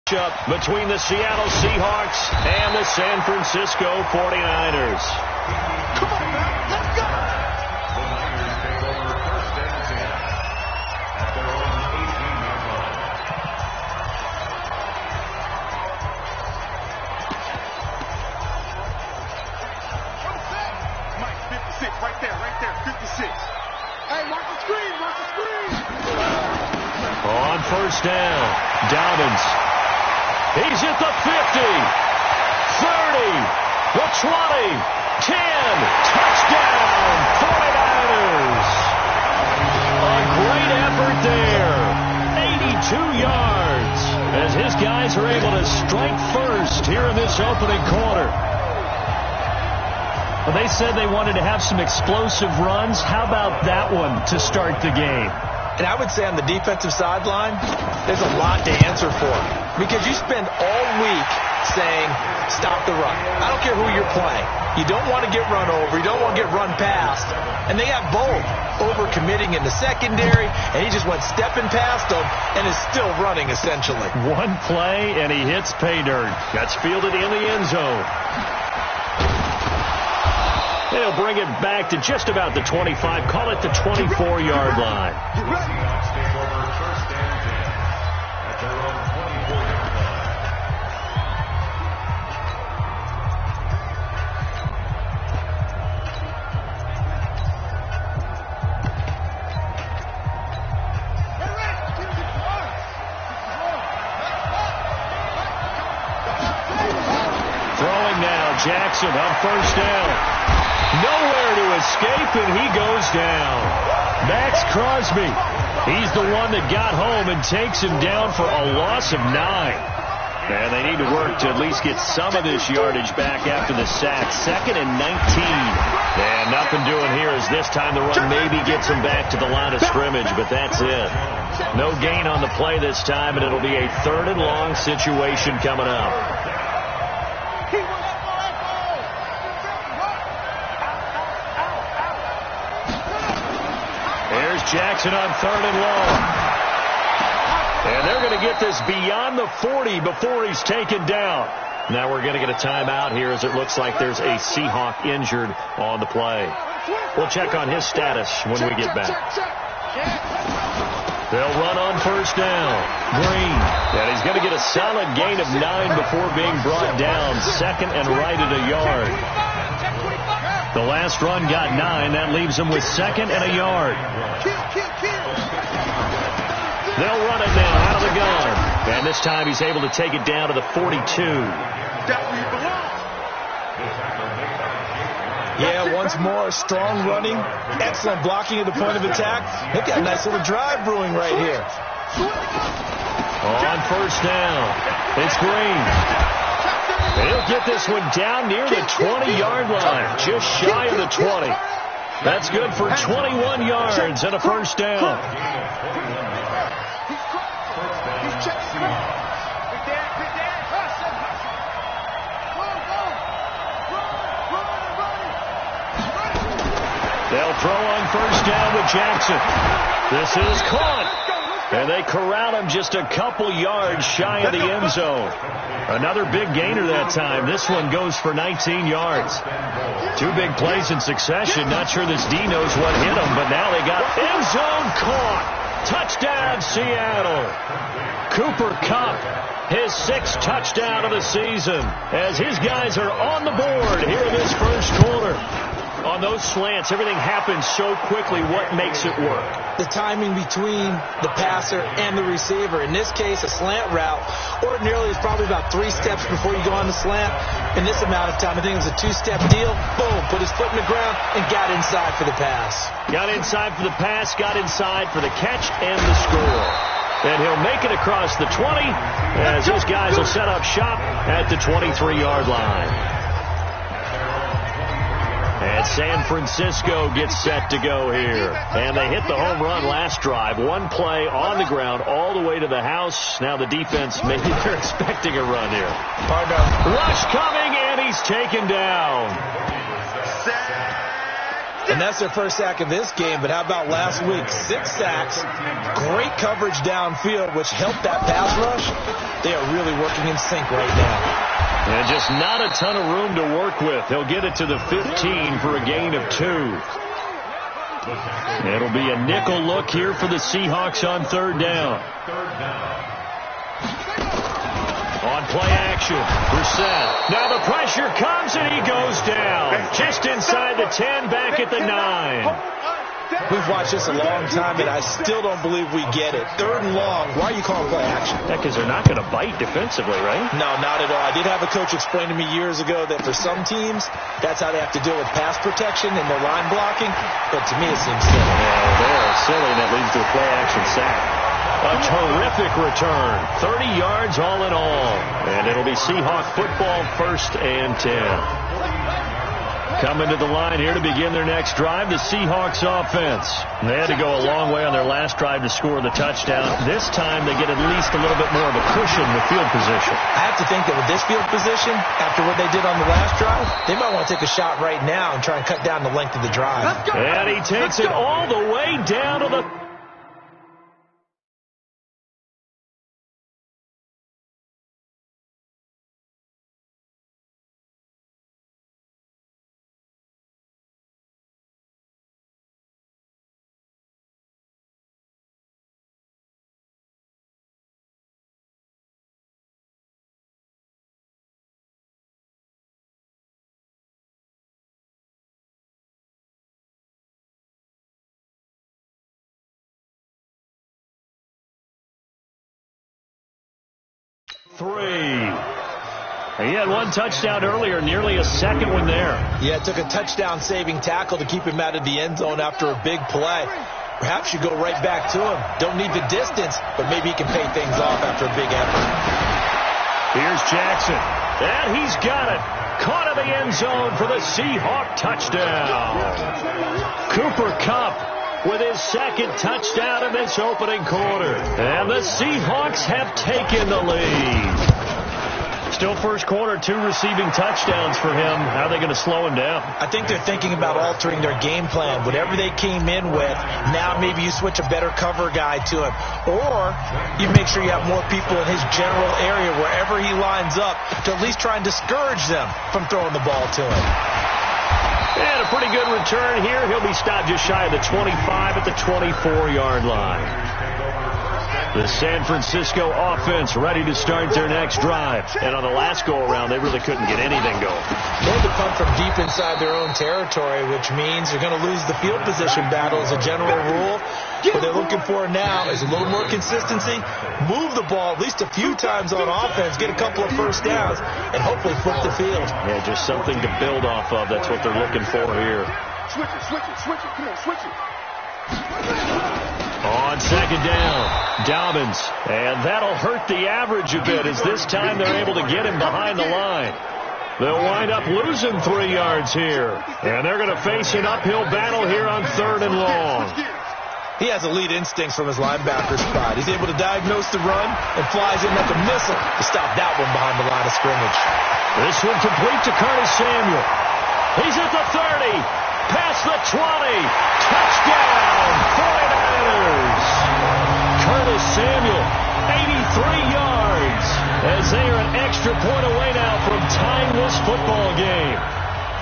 Up between the Seattle Seahawks and the San Francisco 49ers. Come on, man. Let's go. The Niners take over first and 10 at their own 18-yard line. Mike, 56, right there, 56. Hey, mark the screen. On first down, Dobbins. He's at the 50, 30, the 20, 10, touchdown, 49ers. A great effort there, 82 yards, as his guys are able to strike first here in this opening quarter. Well, they said they wanted to have some explosive runs. How about that one to start the game? And I would say on the defensive sideline, there's a lot to answer for. Because you spend all week saying, stop the run. I don't care who you're playing. You don't want to get run over. You don't want to get run past. And they got both. Over-committing in the secondary, and he just went stepping past them and is still running, essentially. One play, and he hits pay dirt. Gets fielded in the end zone. They'll bring it back to just about the 25. Call it the 24-yard line. Seahawks take over first and 10 at their own 24-yard line. Throwing now, Jackson on first down. Nowhere to escape, and he goes down. Max Crosby, he's the one that got home and takes him down for a loss of 9. And they need to work to at least get some of this yardage back after the sack. 2nd and 19. And nothing doing here as this time the run maybe gets him back to the line of scrimmage, but that's it. No gain on the play this time, and it'll be a 3rd and long situation coming up. Jackson on 3rd and long. And they're going to get this beyond the 40 before he's taken down. Now we're going to get a timeout here as it looks like there's a Seahawk injured on the play. We'll check on his status when we get back. They'll run on first down. Green. And he's going to get a solid gain of 9 before being brought down. 2nd and right at a yard. The last run got 9. That leaves him with 2nd and a yard. They'll run it now out of the gun. And this time he's able to take it down to the 42. Yeah, once more, strong running, excellent blocking at the point of attack. They've got a nice little drive brewing right here. On first down, it's Green. He'll get this one down near the 20-yard line, just shy of the 20. That's good for 21 yards and a first down. They'll throw on first down with Jackson. This is caught. And they corral him just a couple yards shy of the end zone. Another big gainer that time. This one goes for 19 yards. 2 big plays in succession. Not sure this D knows what hit him, but now they got end zone caught. Touchdown, Seattle. Cooper Kupp, his 6th touchdown of the season, as his guys are on the board here in this first quarter. On those slants, everything happens so quickly. What makes it work? The timing between the passer and the receiver. In this case, a slant route ordinarily is probably about 3 steps before you go on the slant. In this amount of time, I think it was a 2-step deal. Boom, put his foot in the ground and got inside for the pass. Got inside for the pass, got inside for the catch and the score. And he'll make it across the 20 as his guys will set up shop at the 23-yard line. And San Francisco gets set to go here. And they hit the home run last drive. 1 play on the ground all the way to the house. Now the defense, maybe they're expecting a run here. Rush coming, and he's taken down. And that's their first sack of this game, but how about last week? 6 sacks, great coverage downfield, which helped that pass rush. They are really working in sync right now. And just not a ton of room to work with. He'll get it to the 15 for a gain of 2. It'll be a nickel look here for the Seahawks on 3rd down. On play action, Brissett. Now the pressure comes and he goes down. Just inside the 10, back at the 9. We've watched this a long time, and I still don't believe we get it. 3rd and long. Why are you calling play action? Because they're not going to bite defensively, right? No, not at all. I did have a coach explain to me years ago that for some teams, that's how they have to deal with pass protection and their line blocking. But to me, it seems silly. Yeah, they're silly, and that leads to a play action sack. A terrific return. 30 yards all in all. And it'll be Seahawk football, 1st and 10. Coming to the line here to begin their next drive, the Seahawks offense. They had to go a long way on their last drive to score the touchdown. This time they get at least a little bit more of a cushion with field position. I have to think that with this field position, after what they did on the last drive, they might want to take a shot right now and try and cut down the length of the drive. And he takes it all the way down to the... He had one touchdown earlier, nearly a second one there. Yeah, it took a touchdown-saving tackle to keep him out of the end zone after a big play. Perhaps you go right back to him. Don't need the distance, but maybe he can pay things off after a big effort. Here's Jackson. And he's got it. Caught in the end zone for the Seahawk touchdown. Cooper Kupp with his 2nd touchdown in this opening quarter. And the Seahawks have taken the lead. Still first quarter, 2 receiving touchdowns for him. How are they going to slow him down? I think they're thinking about altering their game plan. Whatever they came in with, now maybe you switch a better cover guy to him. Or you make sure you have more people in his general area wherever he lines up to at least try and discourage them from throwing the ball to him. And a pretty good return here. He'll be stopped just shy of the 25 at the 24-yard line. The San Francisco offense ready to start their next drive. And on the last go-around, they really couldn't get anything going. They had to punt from deep inside their own territory, which means they're going to lose the field position battle as a general rule. What they're looking for now is a little more consistency, move the ball at least a few times on offense, get a couple of first downs, and hopefully flip the field. Yeah, just something to build off of. That's what they're looking for here. Switch it, switch it, switch it. Come on, switch it. On 2nd down, Dobbins. And that'll hurt the average a bit as this time they're able to get him behind the line. They'll wind up losing 3 yards here. And they're going to face an uphill battle here on 3rd and long. He has elite instincts from his linebacker spot. He's able to diagnose the run and flies in like a missile to stop that one behind the line of scrimmage. This one complete to Curtis Samuel. He's at the 30, past the 20. Touchdown, 49ers. Curtis Samuel, 83 yards, as they are an extra point away now from tying this football game.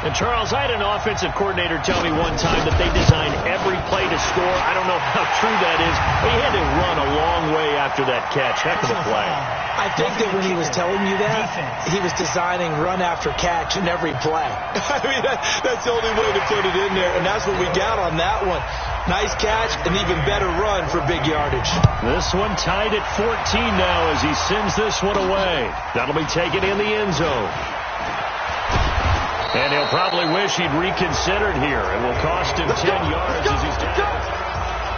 And, Charles, I had an offensive coordinator tell me one time that they designed every play to score. I don't know how true that is, but he had to run a long way after that catch. Heck of a play. I think that when he was telling you that, he was designing run after catch in every play. I mean, that's the only way to put it in there, and that's what we got on that one. Nice catch, an even better run for big yardage. This one tied at 14 now as he sends this one away. That'll be taken in the end zone. And he'll probably wish he'd reconsidered here. It will cost him 10 yards as he's down.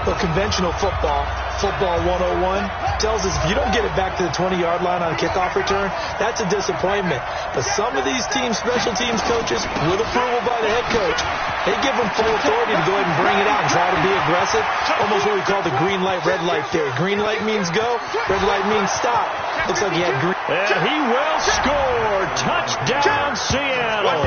But conventional football 101, tells us if you don't get it back to the 20-yard line on a kickoff return, that's a disappointment. But some of these teams, special teams coaches, with approval by the head coach, they give them full authority to go ahead and bring it out and try to be aggressive. Almost what we call the green light, red light theory. Green light means go, red light means stop. Looks like he had green. And he will score. Touchdown, Seattle.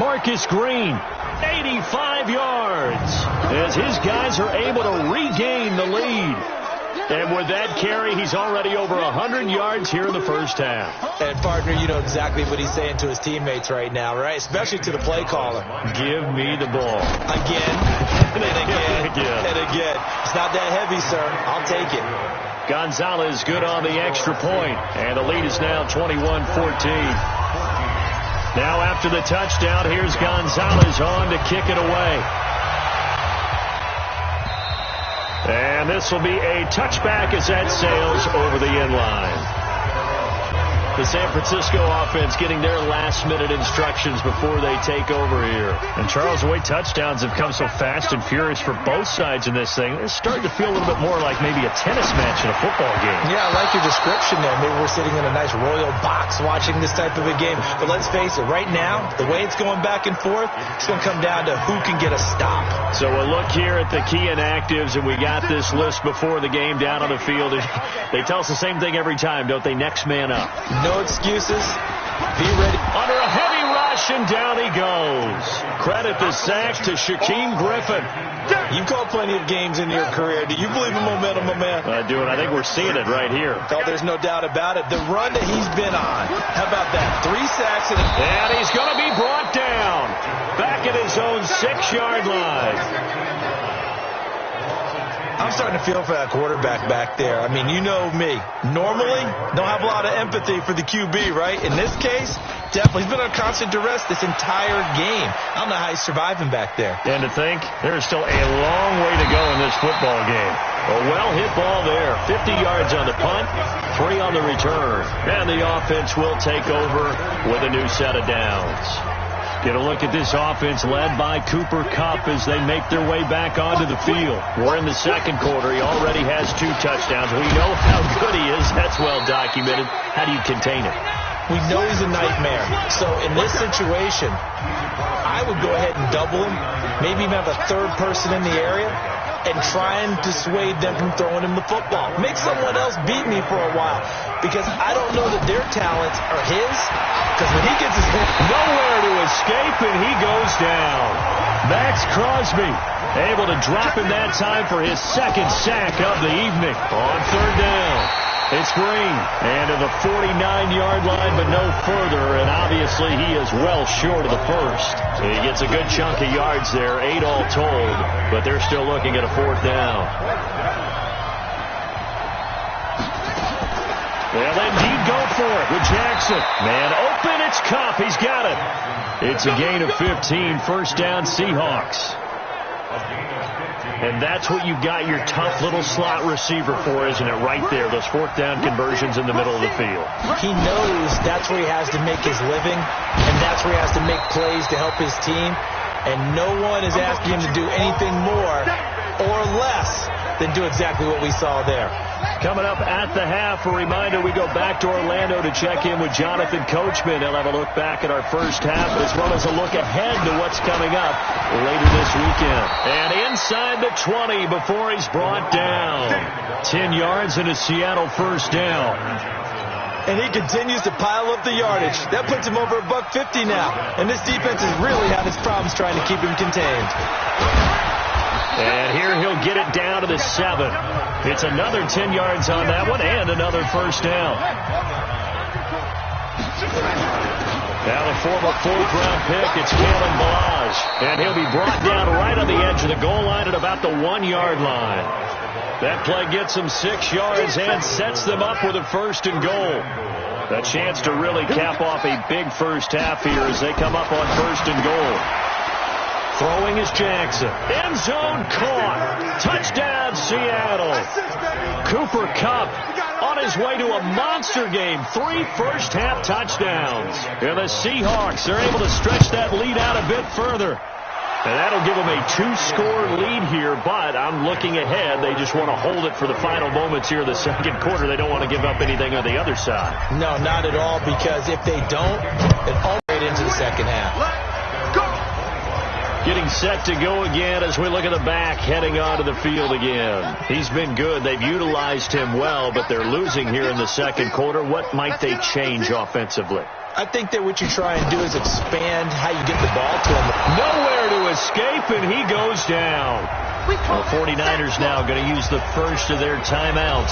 Mark Marcus Green. 85 yards as his guys are able to regain the lead. And with that carry, he's already over 100 yards here in the first half. And, partner, you know exactly what he's saying to his teammates right now, right? Especially to the play caller. Give me the ball. Again, and again, and again. It's not that heavy, sir. I'll take it. Gonzalez good on the extra point. And the lead is now 21-14. Now after the touchdown, here's Gonzalez on to kick it away. And this will be a touchback as that sails over the end line. The San Francisco offense getting their last-minute instructions before they take over here. And, Charles, the way touchdowns have come so fast and furious for both sides in this thing, it's starting to feel a little bit more like maybe a tennis match in a football game. Yeah, I like your description there. Maybe we're sitting in a nice royal box watching this type of a game. But let's face it, right now, the way it's going back and forth, it's going to come down to who can get a stop. So we'll look here at the key inactives, and we got this list before the game down on the field. They tell us the same thing every time, don't they? Next man up. No excuses. Be ready. Under a heavy rush, and down he goes. Credit the sack to Shaquem Griffin. You've called plenty of games in your career. Do you believe in momentum, my man? I do, and I think we're seeing it right here. Oh, there's no doubt about it. The run that he's been on. How about that? 3 sacks and he's going to be brought down. Back at his own 6-yard line. I'm starting to feel for that quarterback back there. I mean, you know me. Normally, don't have a lot of empathy for the QB, right? In this case, definitely. He's been under constant duress this entire game. I don't know how he's surviving back there. And to think, there is still a long way to go in this football game. A well-hit ball there. 50 yards on the punt, 3 on the return. And the offense will take over with a new set of downs. Get a look at this offense led by Cooper Kupp as they make their way back onto the field. We're in the second quarter. He already has 2 touchdowns. We know how good he is. That's well documented. How do you contain it? We know he's a nightmare. So in this situation, I would go ahead and double him, maybe even have a third person in the area, and try and dissuade them from throwing him the football. Make someone else beat me for a while, because I don't know that their talents are his, because when he gets his hand, nowhere to escape, and he goes down. Max Crosby able to drop him that time for his 2nd sack of the evening on 3rd down. It's Green, and to the 49-yard line, but no further, and obviously he is well short of the first. He gets a good chunk of yards there, 8 all told, but they're still looking at a 4th down. They'll indeed go for it with Jackson. Man open, it's Kupp. He's got it. It's a gain of 15, 1st down Seahawks. And that's what you've got your tough little slot receiver for, isn't it? Right there, those 4th down conversions in the middle of the field. He knows that's where he has to make his living, and that's where he has to make plays to help his team. And no one is asking him to do anything more or less than do exactly what we saw there. Coming up at the half, a reminder, we go back to Orlando to check in with Jonathan Coachman. He'll have a look back at our first half as well as a look ahead to what's coming up later this weekend. And inside the 20 before he's brought down. 10 yards and a Seattle 1st down. And he continues to pile up the yardage. That puts him over $150 now. And this defense has really had its problems trying to keep him contained. And here he'll get it down to the 7. It's another 10 yards on that one and another 1st down. Now the former 4th-round pick, it's Kalen Balazs. And he'll be brought down right on the edge of the goal line at about the 1-yard line. That play gets him 6 yards and sets them up with a 1st and goal. A chance to really cap off a big first half here as they come up on 1st and goal. Throwing is Jackson. End zone caught. Touchdown, Seattle. Cooper Kupp on his way to a monster game. 3 first-half touchdowns. And the Seahawks are able to stretch that lead out a bit further. And that'll give them a 2-score lead here, but I'm looking ahead. They just want to hold it for the final moments here of the second quarter. They don't want to give up anything on the other side. No, not at all, because if they don't, it all right into the second half. Getting set to go again as we look at the back heading onto the field again. He's been good. They've utilized him well, but they're losing here in the second quarter. What might they change offensively? I think that what you try and do is expand how you get the ball to him. Nowhere to escape, and he goes down. The 49ers now going to use the first of their timeouts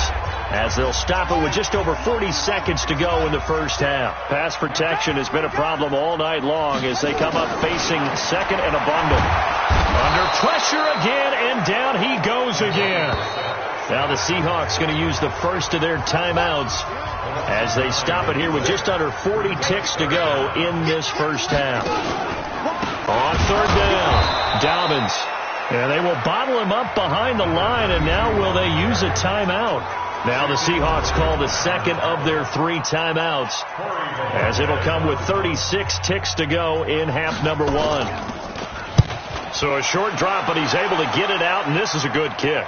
as they'll stop it with just over 40 seconds to go in the first half. Pass protection has been a problem all night long as they come up facing second and a bundle. Under pressure again, and down he goes again. Now the Seahawks going to use the first of their timeouts as they stop it here with just under 40 ticks to go in this first half. On third down, Dobbins. And they will bottle him up behind the line, and now will they use a timeout? Now the Seahawks call the second of their 3 timeouts as it'll come with 36 ticks to go in half number 1. So a short drop, but he's able to get it out, and this is a good kick.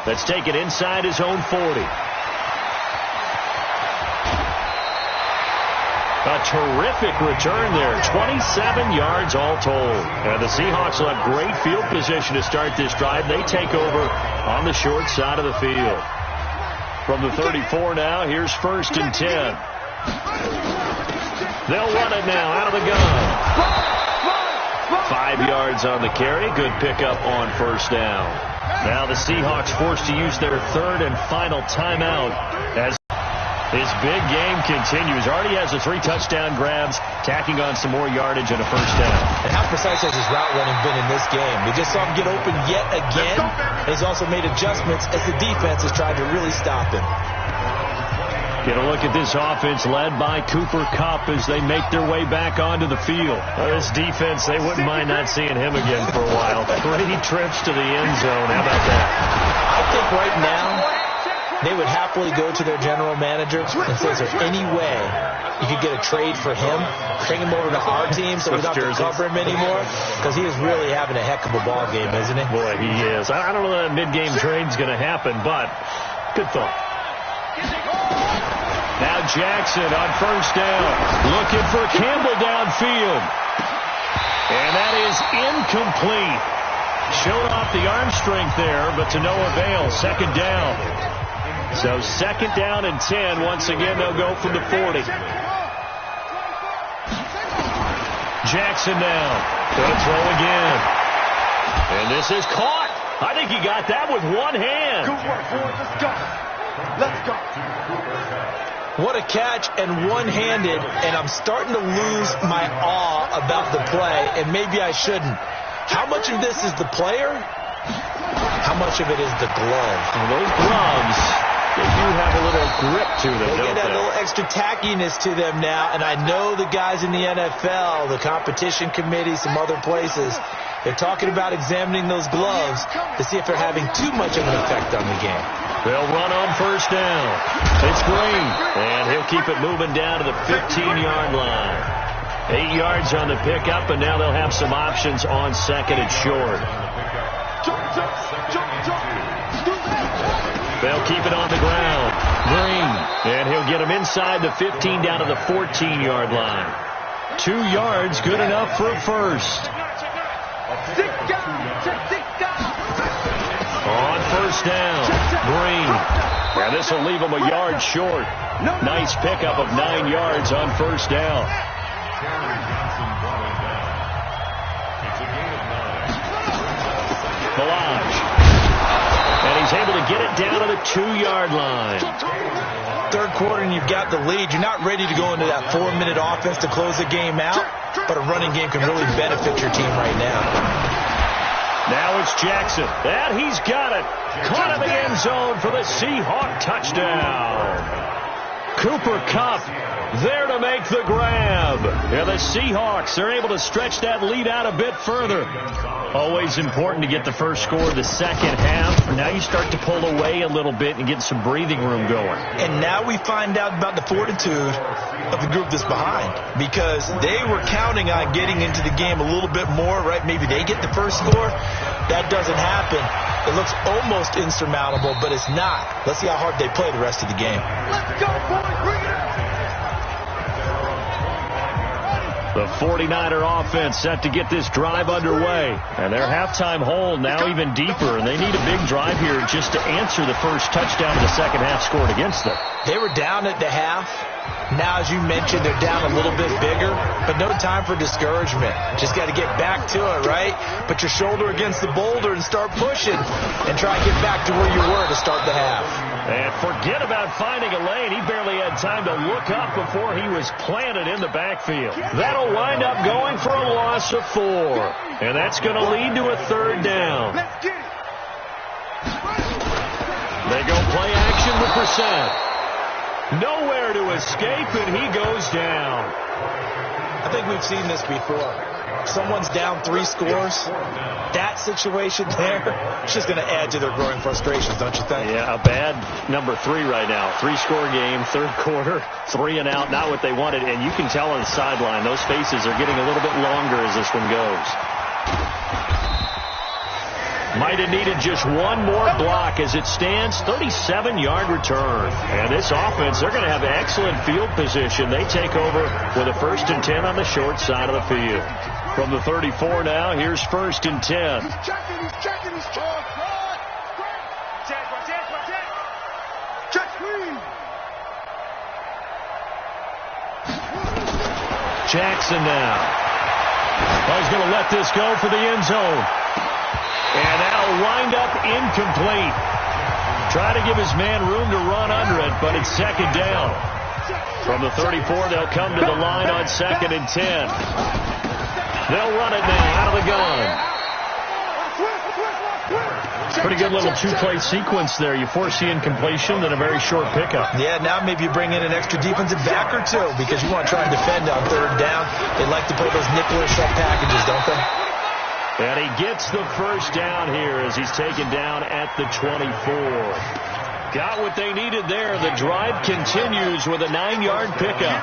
Let's take it inside his own 40. A terrific return there. 27 yards all told. And the Seahawks will have great field position to start this drive. They take over on the short side of the field. From the 34 now, here's 1st and 10. They'll run it now out of the gun. 5 yards on the carry. Good pickup on first down. Now the Seahawks forced to use their 3rd and final timeout as his big game continues. Already has the 3 touchdown grabs, tacking on some more yardage and a first down. And how precise has his route running been in this game? We just saw him get open yet again. And he's also made adjustments as the defense has tried to really stop him. Get a look at this offense led by Cooper Kupp as they make their way back onto the field. This defense, they wouldn't mind not seeing him again for a while. 3 trips to the end zone. How about that? I think right now they would happily go to their general manager and say, is there any way you could get a trade for him? Bring him over to our team so we don't have to cover him anymore? Because he is really having a heck of a ball game, isn't he? Boy, he is. I don't know that mid-game trade's going to happen, but good thought. Now Jackson on first down. Looking for Campbell downfield. And that is incomplete. Showed off the arm strength there, but to no avail. Second down. So 2nd down and 10. Once again, they'll go from the 40. Jackson now. Going to throw again. And this is caught. I think he got that with one hand. Good work, boys. Let's go. Let's go. What a catch and one-handed, and I'm starting to lose my awe about the play, and maybe I shouldn't. How much of this is the player? How much of it is the glove? Well, those gloves, they do have a little grip to them, They don't get that they? little extra tackiness to them now, and I know the guys in the NFL, the competition committee, some other places, they're talking about examining those gloves to see if they're having too much of an effect on the game. They'll run on first down. It's Green, and he'll keep it moving down to the 15-yard line. 8 yards on the pickup, and now they'll have some options on second and short. They'll keep it on the ground. Green, and he'll get him inside the 15 down to the 14-yard line. 2 yards, good enough for a first. On first down, Green. And this will leave him a yard short. Nice pickup of 9 yards on first down. Balaj. And he's able to get it down to the 2-yard line. Third quarter and you've got the lead. You're not ready to go into that 4-minute offense to close the game out, but a running game can really benefit your team right now. Now it's Jackson. And he's got it. Caught in the end zone for the Seahawk touchdown. Cooper Kupp there to make the grab. And the Seahawks, they're able to stretch that lead out a bit further. Always important to get the first score of the second half. Now you start to pull away a little bit and get some breathing room going. And now we find out about the fortitude of the group that's behind, because they were counting on getting into the game a little bit more, right? Maybe they get the first score. That doesn't happen. It looks almost insurmountable, but it's not. Let's see how hard they play the rest of the game. Let's go, boys. Bring it out. The 49er offense set to get this drive underway. And their halftime hole now even deeper, and they need a big drive here just to answer the first touchdown of the second half scored against them. They were down at the half. Now, as you mentioned, they're down a little bit bigger, but no time for discouragement. Just got to get back to it, right? Put your shoulder against the boulder and start pushing and try and get back to where you were to start the half. And forget about finding a lane. He barely had time to look up before he was planted in the backfield. That'll wind up going for a loss of 4. And that's going to lead to a third down. They go play action with Brissett. Nowhere to escape, and he goes down. I think we've seen this before. Someone's down 3 scores. That situation there, it's just going to add to their growing frustrations, don't you think? Yeah, a bad number 3 right now. 3-score game, third quarter, 3 and out, not what they wanted. And you can tell on the sideline, those faces are getting a little bit longer as this one goes. Might have needed just one more block. As it stands, 37-yard return. And this offense, they're going to have excellent field position. They take over with a 1st and 10 on the short side of the field. From the 34 now, here's 1st and 10. He's checking, he's check screen. Jackson now. He's going to let this go for the end zone. And that'll wind up incomplete. Try to give his man room to run under it, but it's 2nd down. From the 34, they'll come to the line on 2nd and 10. They'll run it now out of the gun. Pretty good little 2-play sequence there. You force the incompletion, then a very short pickup. Yeah, now maybe you bring in an extra defensive back or 2 because you want to try and defend on 3rd down. They like to play those nickel-ish packages, don't they? And he gets the 1st down here as he's taken down at the 24. Got what they needed there. The drive continues with a 9-yard pickup.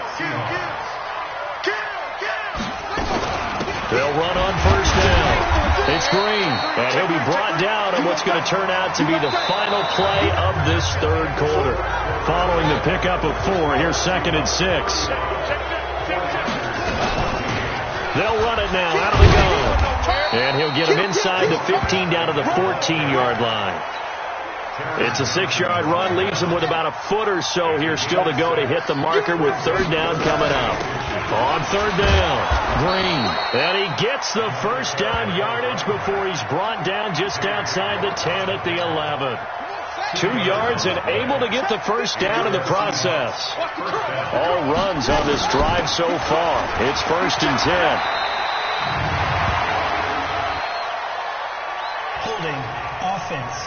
They'll run on 1st down. It's Green, and he'll be brought down on what's going to turn out to be the final play of this third quarter. Following the pickup of 4, here's 2nd and 6. They'll run it now out of the gun. And he'll get him inside the 15 down to the 14-yard line. It's a 6-yard run, leaves him with about a foot or so here still to go to hit the marker with 3rd down coming up. On 3rd down, Green. And he gets the 1st down yardage before he's brought down just outside the 10 at the 11. 2 yards and able to get the 1st down in the process. All runs on this drive so far. It's 1st and 10. Holding offense.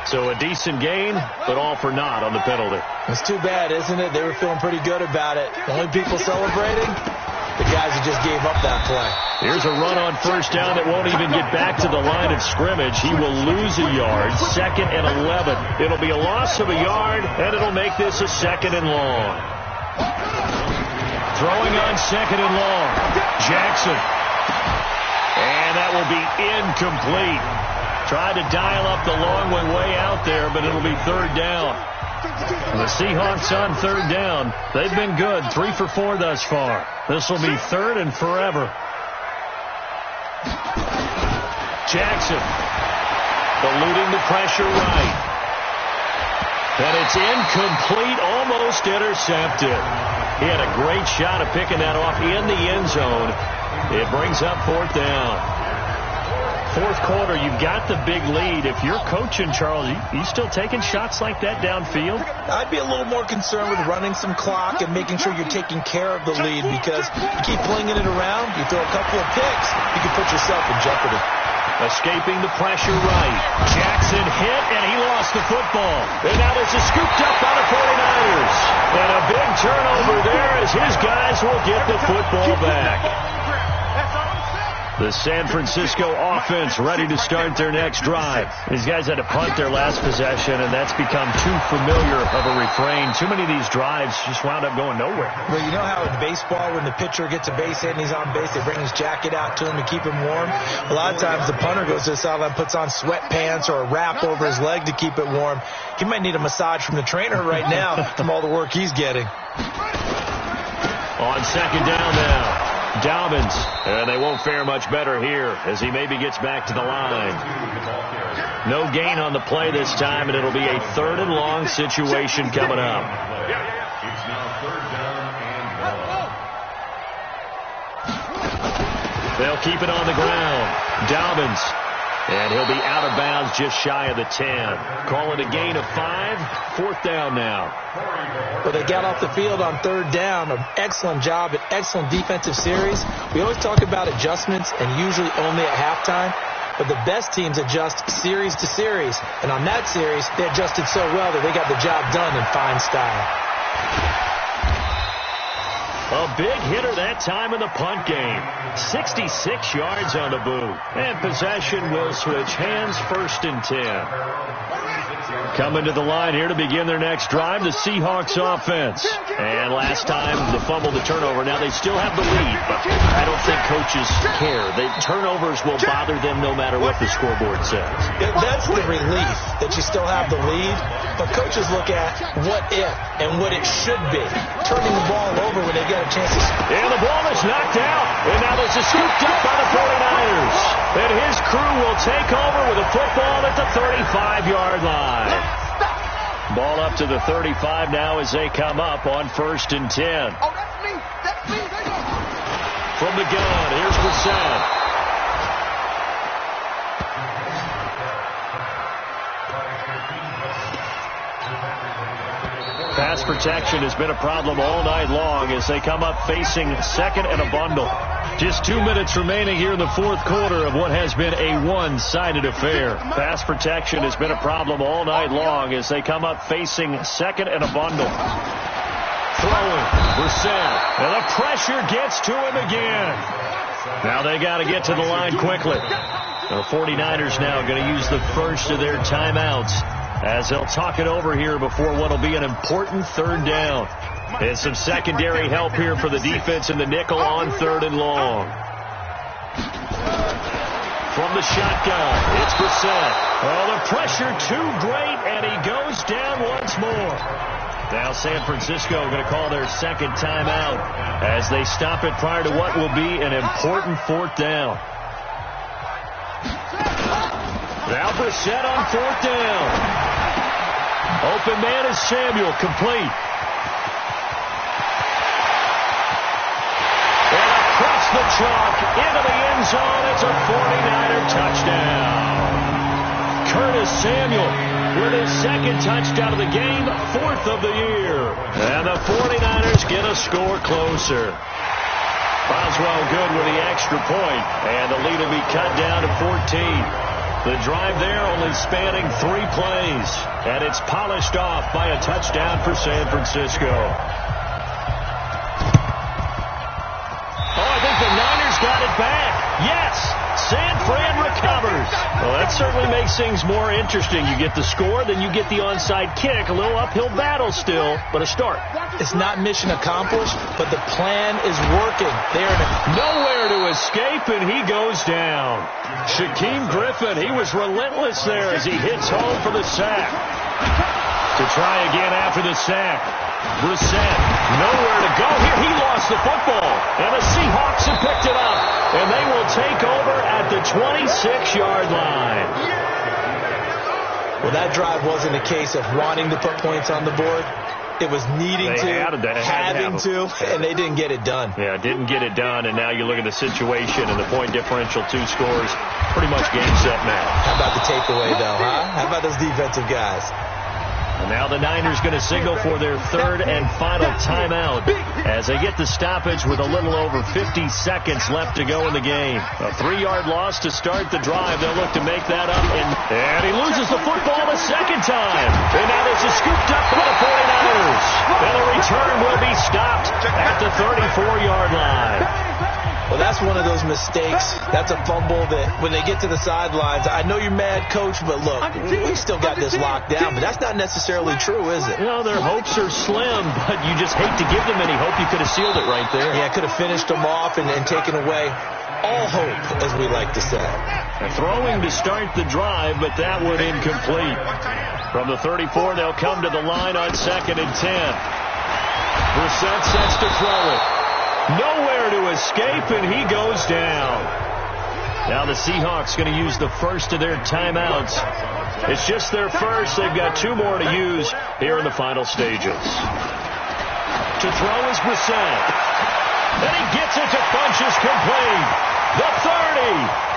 So a decent gain, but all for naught on the penalty. It's too bad, isn't it? They were feeling pretty good about it. The only people celebrating, the guys who just gave up that play. Here's a run on 1st down that won't even get back to the line of scrimmage. He will lose a yard. 2nd and 11. It'll be a loss of a yard, and it'll make this a 2nd and long. Throwing on 2nd and long. Jackson. And that will be incomplete. Tried to dial up the long one way out there, but it'll be 3rd down. The Seahawks on 3rd down. They've been good. 3 for 4 thus far. This will be 3rd and forever. Jackson. Eluding the pressure right. And it's incomplete, almost intercepted. He had a great shot of picking that off in the end zone. It brings up 4th down. 4th quarter, you've got the big lead. If you're coaching, Charles, you still taking shots like that downfield? I'd be a little more concerned with running some clock and making sure you're taking care of the lead, because you keep flinging it around, you throw a couple of picks, you can put yourself in jeopardy. Escaping the pressure right. Jackson hit, and he lost the football. And now this is scooped up by the 49ers. And a big turnover there as his guys will get the football back. The San Francisco offense ready to start their next drive. These guys had to punt their last possession, and that's become too familiar of a refrain. Too many of these drives just wound up going nowhere. Well, you know how in baseball, when the pitcher gets a base hit and he's on base, they bring his jacket out to him to keep him warm? A lot of times the punter goes to the sideline, puts on sweatpants or a wrap over his leg to keep it warm. He might need a massage from the trainer right now from all the work he's getting. On second down now. Dobbins, and they won't fare much better here as he maybe gets back to the line. No gain on the play this time, and it'll be a 3rd and long situation coming up. It's now 3rd down and 1. They'll keep it on the ground. Dobbins, and he'll be out of bounds just shy of the 10. Call it a gain of 5, 4th down now. Well, they got off the field on 3rd down. An excellent job, an excellent defensive series. We always talk about adjustments, and usually only at halftime. But the best teams adjust series to series. And on that series, they adjusted so well that they got the job done in fine style. A big hitter that time in the punt game. 66 yards on the boot. And possession will switch hands, 1st and 10. Coming to the line here to begin their next drive, the Seahawks offense. And last time, the fumble, the turnover. Now they still have the lead, but I don't think coaches care. Turnovers will bother them no matter what the scoreboard says. That's the relief that you still have the lead, but coaches look at what if and what it should be. Turning the ball over when they get a chance to... And the ball is knocked out. And now this is scooped up by the 49ers. And his crew will take over with a football at the 35-yard line. Ball up to the 35 now as they come up on 1st and 10. Oh, that's me. That's me. There you go. From the gun, here's Brissett. Pass protection has been a problem all night long as they come up facing 2nd and a bundle. Just 2 minutes remaining here in the 4th quarter of what has been a one-sided affair. Pass protection has been a problem all night long as they come up facing 2nd and a bundle. Throwing, Brissett, and the pressure gets to him again. Now they got to get to the line quickly. The 49ers now going to use the first of their timeouts as they'll talk it over here before what will be an important 3rd down. And some secondary help here for the defense in the nickel on 3rd and long. From the shotgun, it's Brissett. Oh, the pressure too great, and he goes down once more. Now San Francisco going to call their 2nd timeout as they stop it prior to what will be an important 4th down. Now Brissett on 4th down. Open man is Samuel, complete. And across the chalk, into the end zone, it's a 49er touchdown. Curtis Samuel with his 2nd touchdown of the game, 4th of the year. And the 49ers get a score closer. Boswell good with the extra point, and the lead will be cut down to 14. The drive there only spanning 3 plays, and it's polished off by a touchdown for San Francisco. Oh, I think the Niners got it back. Yes, San Fran recovers. Well, that certainly makes things more interesting. You get the score, then you get the onside kick. A little uphill battle still, but a start. It's not mission accomplished, but the plan is working. They're nowhere to escape, and he goes down. Shaquem Griffin, he was relentless there as he hits home for the sack. To try again after the sack. Brissett, nowhere to go here. He lost the football, and the Seahawks have picked it up, and they will take over at the 26-yard line. Well, that drive wasn't a case of wanting to put points on the board. It was needing to, having to, and they didn't get it done. Yeah, didn't get it done, and now you look at the situation and the point differential, 2 scores, pretty much game, set, match. How about the takeaway, though, huh? How about those defensive guys? And now the Niners going to signal for their 3rd and final timeout as they get the stoppage with a little over 50 seconds left to go in the game. A 3-yard loss to start the drive. They'll look to make that up, and he loses the football the 2nd time. And now this is scooped up by the 49ers. And the return will be stopped at the 34-yard line. Well, that's one of those mistakes. That's a fumble that when they get to the sidelines, I know you're mad, Coach, but look, we still got this locked down. But that's not necessarily true, is it? Well, their hopes are slim, but you just hate to give them any hope. You could have sealed it right there. Yeah, could have finished them off and taken away all hope, as we like to say. Throwing to start the drive, but that one incomplete. From the 34, they'll come to the line on 2nd and 10. Brissett sets to throw it. Nowhere to escape, and he goes down. Now the Seahawks going to use the first of their timeouts. It's just their first. They've got 2 more to use here in the final stages. To throw is Brissett. And he gets it to Funchess complete. The 30.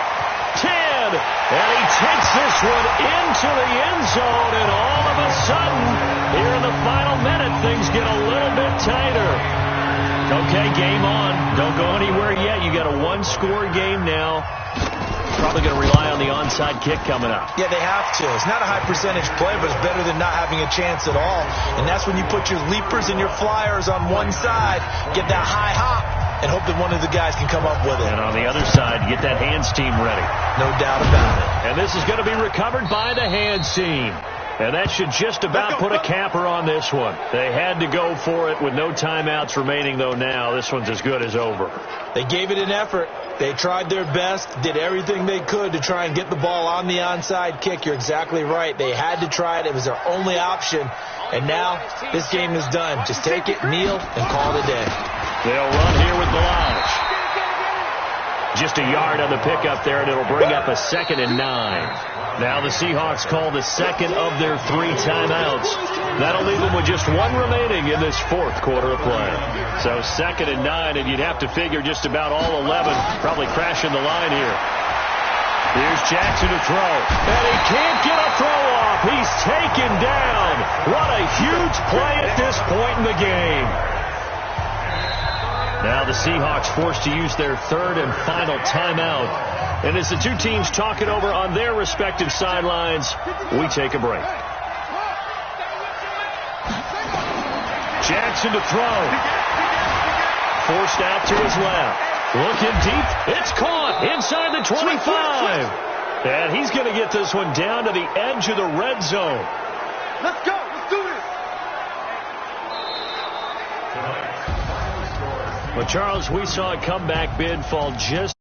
10. And he takes this one into the end zone, and all of a sudden, here in the final minute, things get a little bit tighter. Okay, game on. Don't go anywhere yet. You got a 1-score game now. Probably going to rely on the onside kick coming up. Yeah, they have to. It's not a high percentage play, but it's better than not having a chance at all. And that's when you put your leapers and your flyers on one side, get that high hop, and hope that one of the guys can come up with it. And on the other side, get that hands team ready. No doubt about it. And this is going to be recovered by the hands team. And that should just about put a capper on this one. They had to go for it with no timeouts remaining, though now. This one's as good as over. They gave it an effort. They tried their best, did everything they could to try and get the ball on the onside kick. You're exactly right. They had to try it. It was their only option. And now this game is done. Just take it, kneel, and call it a day. They'll run here with Balaj. Just a yard on the pickup there, and it'll bring up a 2nd and 9. Now the Seahawks call the second of their 3 timeouts. That'll leave them with just 1 remaining in this 4th quarter of play. So 2nd and 9, and you'd have to figure just about all 11 probably crashing the line here. Here's Jackson to throw, and he can't get a throw off. He's taken down. What a huge play at this point in the game. Now the Seahawks forced to use their 3rd and final timeout. And as the 2 teams talk it over on their respective sidelines, we take a break. Jackson to throw. Forced out to his left. Looking deep. It's caught inside the 25. And he's going to get this one down to the edge of the red zone. Let's go. Let's do this. Well, Charles, we saw a comeback bid fall just